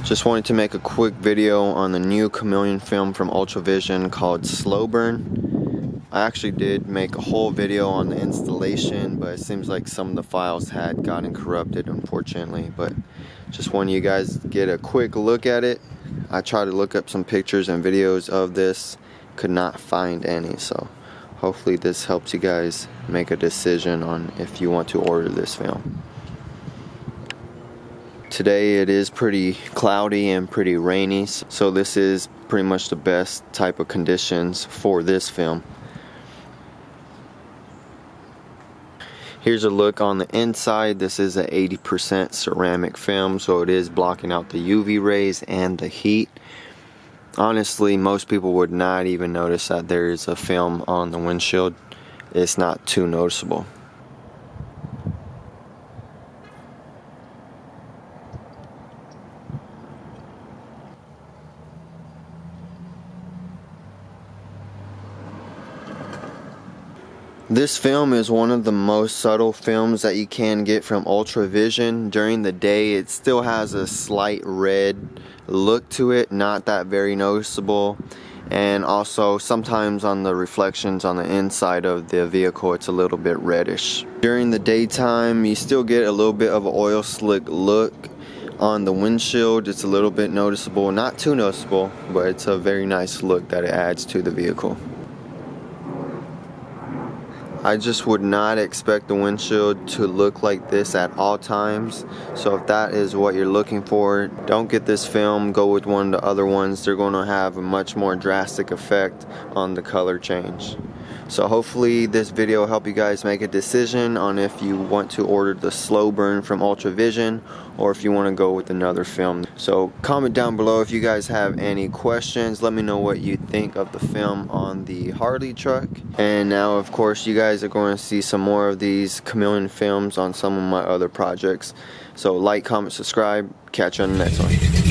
Just wanted to make a quick video on the new Chameleon film from UltraVision called Slow Burn. I actually did make a whole video on the installation, but it seems like some of the files had gotten corrupted, unfortunately. But just wanted you guys to get a quick look at it. I tried to look up some pictures and videos of this, could not find any, so hopefully this helps you guys make a decision on if you want to order this film. Today it is pretty cloudy and pretty rainy, so this is pretty much the best type of conditions for this film. Here's a look on the inside. This is an 80% ceramic film, so it is blocking out the UV rays and the heat. Honestly, most people would not even notice that there is a film on the windshield. It's not too noticeable. This film is one of the most subtle films that you can get from UltraVision. During the day it still has a slight red look to it, not that very noticeable, and also sometimes on the reflections on the inside of the vehicle it's a little bit reddish. During the daytime you still get a little bit of an oil slick look on the windshield. It's a little bit noticeable, not too noticeable, but it's a very nice look that it adds to the vehicle. I just would not expect the windshield to look like this at all times, so if that is what you're looking for, don't get this film, go with one of the other ones. They're going to have a much more drastic effect on the color change. So hopefully this video will help you guys make a decision on if you want to order the Slow Burn from UltraVision or if you want to go with another film. So comment down below if you guys have any questions. Let me know what you think of the film on the Harley truck. And now of course you guys are going to see some more of these Chameleon films on some of my other projects. So like, comment, subscribe. Catch you on the next one.